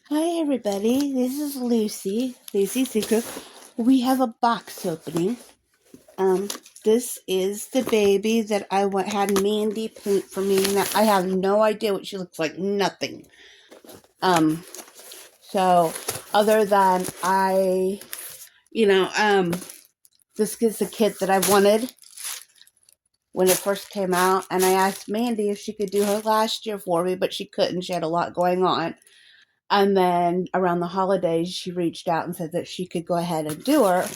Hi everybody, this is Lucy Secret. We have a box opening. Um, this is the baby that had Mandy paint for me. Now, I have no idea what she looks like, nothing. Um, so other than this is a kit that I wanted when it first came out, and I asked Mandy if she could do her last year for me, but she couldn't. She had a lot going on. And then around the holidays, she reached out and said that she could go ahead and do her.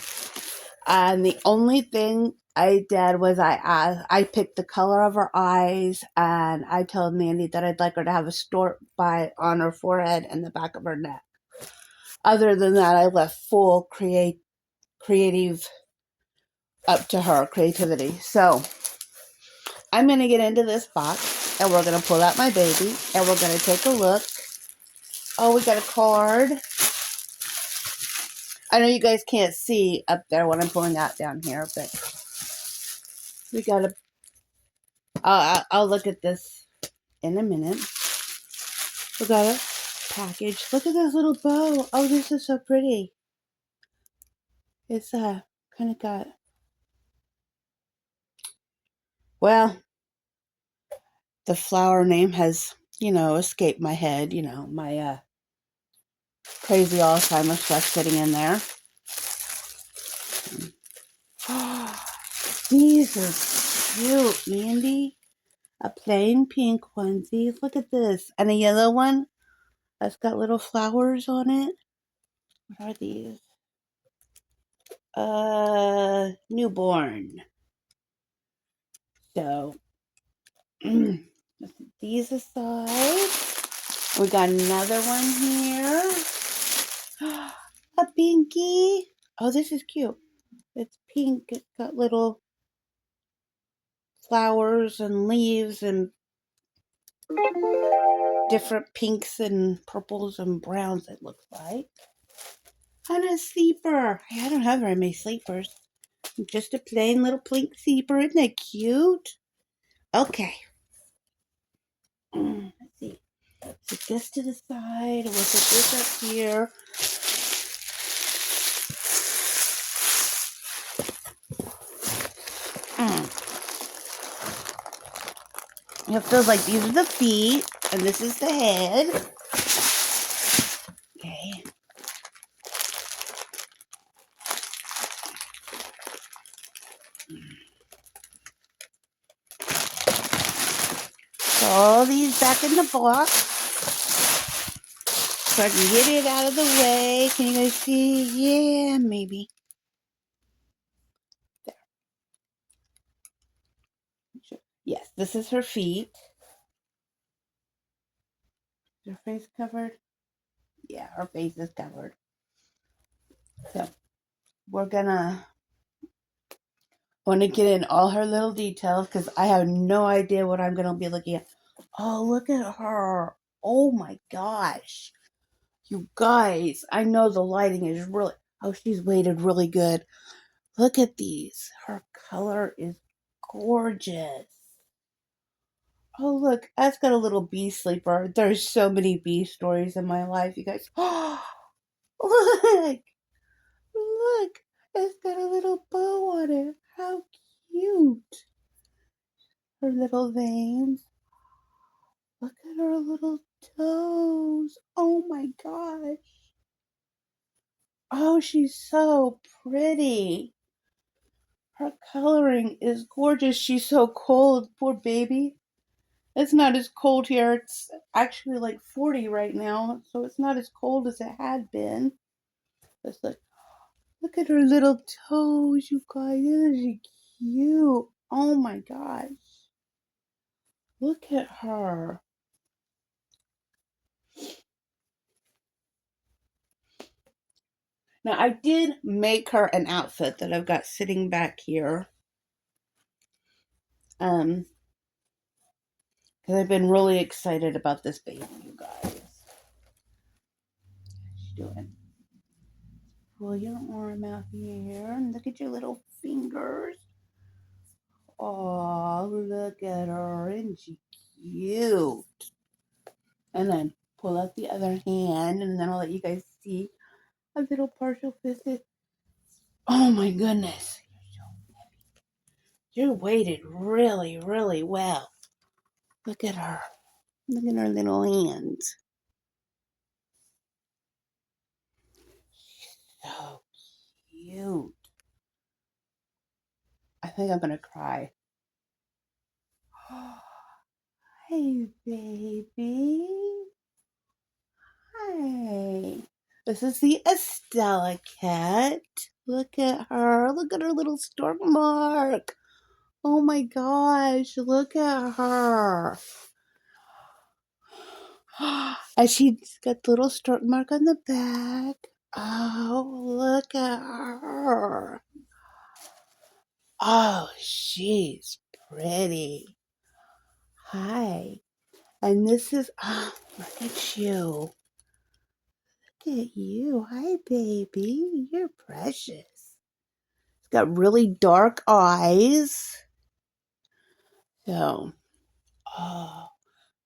And the only thing I did was I picked the color of her eyes, and I told Mandy that I'd like her to have a stork by on her forehead and the back of her neck. Other than that, I left full creative up to her creativity. So I'm gonna get into this box, and we're gonna pull out my baby, and we're gonna take a look. Oh, we got a card. I know you guys can't see up there what I'm pulling out down here, but we got a. I'll look at this in a minute. We got a package. Look at this little bow. Oh, this is so pretty. It's kind of got. Well, the flower name has escaped my head. My crazy Alzheimer's stuff sitting in there. These are cute, Mandy. A plain pink onesie. Look at this. And a yellow one that's got little flowers on it. What are these? Newborn. So, these aside. We got another one here. A pinky. Oh, this is cute. It's pink. It's got little flowers and leaves and different pinks and purples and browns, it looks like. And a sleeper. I don't have very many sleepers. Just a plain little pink sleeper. Isn't that cute? Okay. Let's see. Put this to the side. We'll put this up here. It feels like these are the feet, and this is the head. Okay. Put all these back in the box so I can get it out of the way. Can you guys see? Yeah, maybe. There. Yes, this is her feet. Is her face covered? Yeah, her face is covered. So we're gonna want to get in all her little details because I have no idea what I'm gonna be looking at. Oh, look at her. Oh my gosh. You guys, I know the lighting is really, oh, she's weighted really good. Look at these. Her color is gorgeous. Oh, look, that's got a little bee sleeper. There's so many bee stories in my life, you guys. Oh, look, look, it's got a little bow on it. How cute. Her little veins. Look at her little toes. Oh my gosh. Oh, she's so pretty. Her coloring is gorgeous. She's so cold. Poor baby. It's not as cold here. It's actually like 40 right now, so it's not as cold as it had been. It's like, look at her little toes, you guys. Isn't she cute? Oh my gosh. Look at her. Now, I did make her an outfit that I've got sitting back here. Because I've been really excited about this baby, you guys. How's she doing? Pull your arm out here and look at your little fingers. Oh, look at her. Isn't she cute? And then pull out the other hand, and then I'll let you guys see a little partial visit. Oh my goodness. You weighted really, really well. Look at her. Look at her little hands. So cute. I think I'm going to cry. Hey, baby. Hi. This is the Estella cat. Look at her. Look at her little stork mark. Oh my gosh. Look at her. And she's got the little stork mark on the back. Oh, look at her. Oh, she's pretty. Hi. And this is, oh, look at you. Look at you. Hi, baby. You're precious. It's got really dark eyes. So, oh,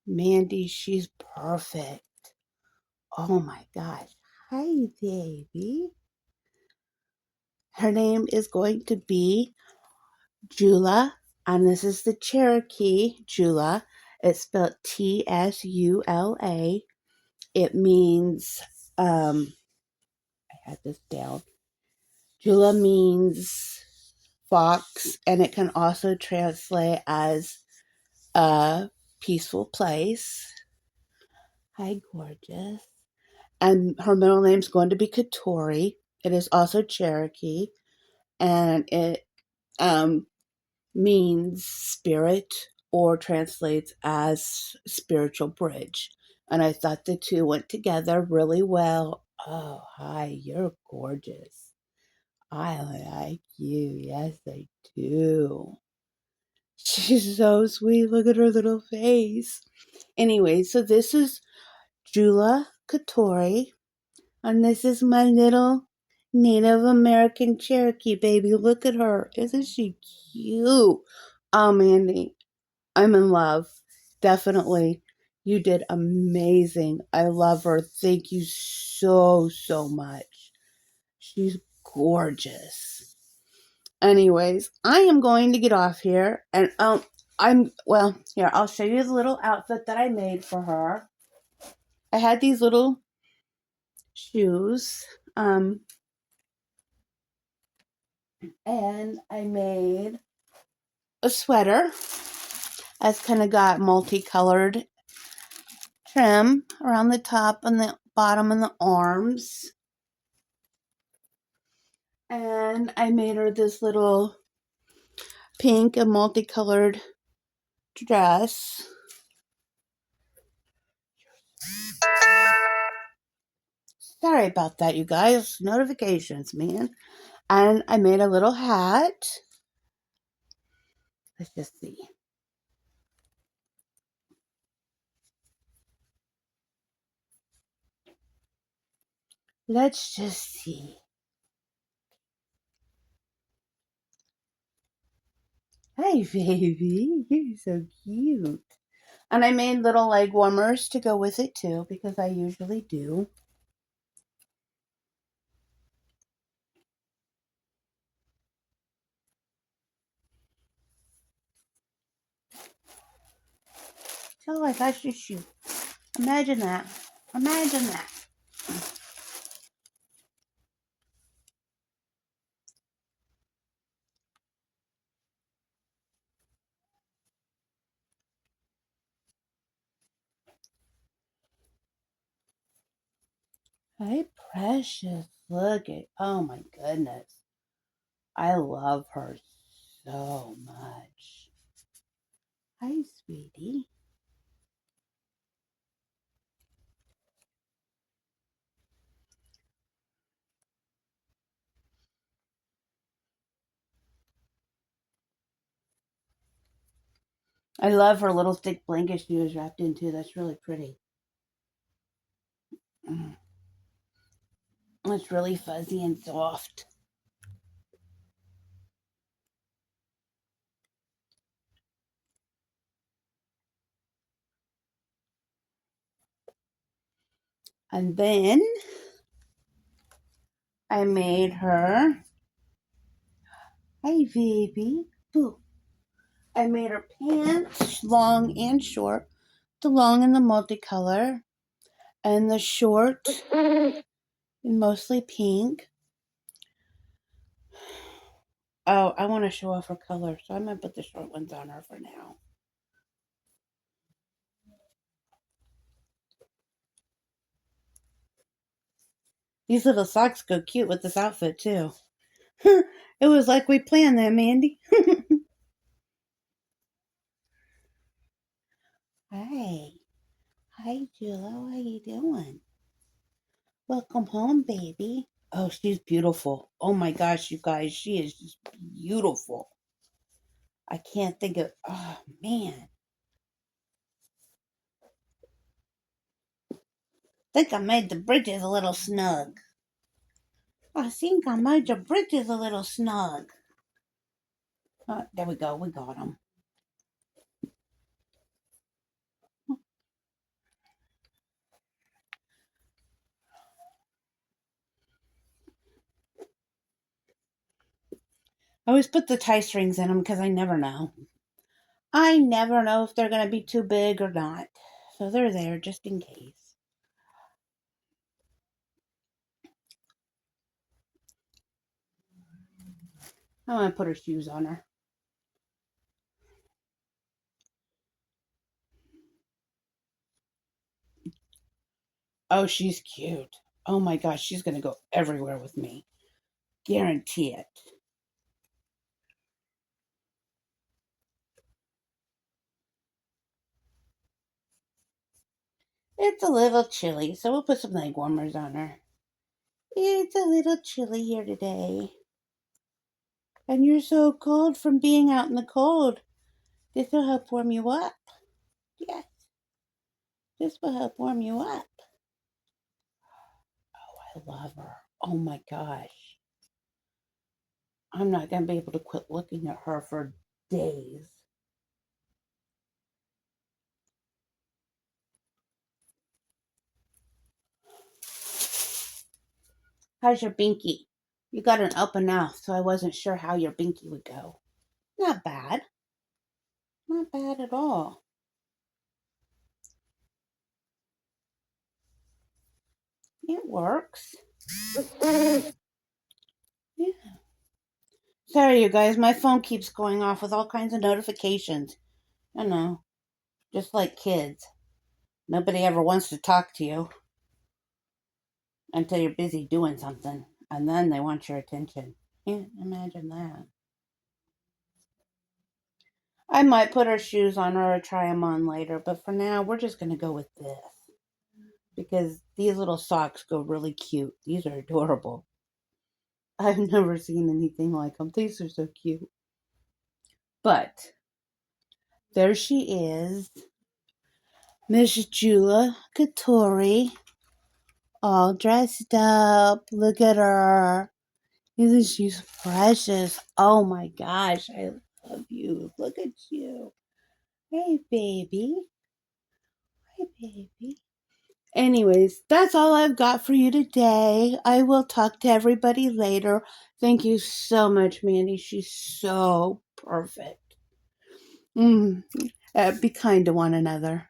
Mandy, she's perfect. Oh my gosh. Hi, baby. Her name is going to be Tsula, and this is the Cherokee Tsula. It's spelled Tsula. It means, I had this down. Tsula means fox, and it can also translate as a peaceful place. Hi, gorgeous. And her middle name's going to be Catori. It is also Cherokee, and it means spirit or translates as spiritual bridge. And I thought the two went together really well. Oh, hi, you're gorgeous. I like you. Yes, I do. She's so sweet. Look at her little face. Anyway, so this is Tsula Catori, and this is my little Native American Cherokee baby. Look at her. Isn't she cute? Oh, Mandy, I'm in love. Definitely. You did amazing. I love her. Thank you so, so much. She's gorgeous. Anyways, I am going to get off here, and here, I'll show you the little outfit that I made for her. I had these little shoes, and I made a sweater that's kind of got multicolored trim around the top and the bottom and the arms. And I made her this little pink and multicolored dress. Sorry about that, you guys. Notifications, man. And I made a little hat. Let's just see. Let's just see. Hi, baby. You're so cute. And I made little leg warmers to go with it too, because I usually do. So I got your shoe. Imagine that. Imagine that. Hi, precious. Look at, oh my goodness. I love her so much. Hi, sweetie. I love her little thick blanket she was wrapped into. That's really pretty. It's really fuzzy and soft. And then I made her, hey baby, boo. I made her pants long and short, the long in the multicolor, and the short in mostly pink. Oh, I want to show off her color, so I'm going to put the short ones on her for now. These little socks go cute with this outfit, too. It was like we planned that, Mandy. Hi. Hi, Tsula. How you doing? Welcome home, baby. Oh, she's beautiful. Oh my gosh, you guys, she is just beautiful. I can't think of, oh man. I think I made the bridges a little snug. I think I made the bridges a little snug. Oh, there we go. We got them. I always put the tie strings in them because I never know. I never know if they're going to be too big or not. So they're there just in case. I'm going to put her shoes on her. Oh, she's cute. Oh my gosh, she's going to go everywhere with me. Guarantee it. It's a little chilly, so we'll put some leg warmers on her. It's a little chilly here today. And you're so cold from being out in the cold. This will help warm you up. Yes, this will help warm you up. Oh, I love her. Oh my gosh. I'm not going to be able to quit looking at her for days. How's your binky? You got an open mouth, so I wasn't sure how your binky would go. Not bad. Not bad at all. It works. Yeah. Sorry, you guys. My phone keeps going off with all kinds of notifications. I know. Just like kids. Nobody ever wants to talk to you until you're busy doing something. And then they want your attention. Can't imagine that. I might put her shoes on her or try them on later. But for now, we're just going to go with this. Because these little socks go really cute. These are adorable. I've never seen anything like them. These are so cute. But there she is. Miss Tsula Catori. All dressed up. Look at her. Isn't she precious? Oh my gosh. I love you. Look at you. Hey, baby. Hey, baby. Anyways, that's all I've got for you today. I will talk to everybody later. Thank you so much, Mandy. She's so perfect. Be kind to one another.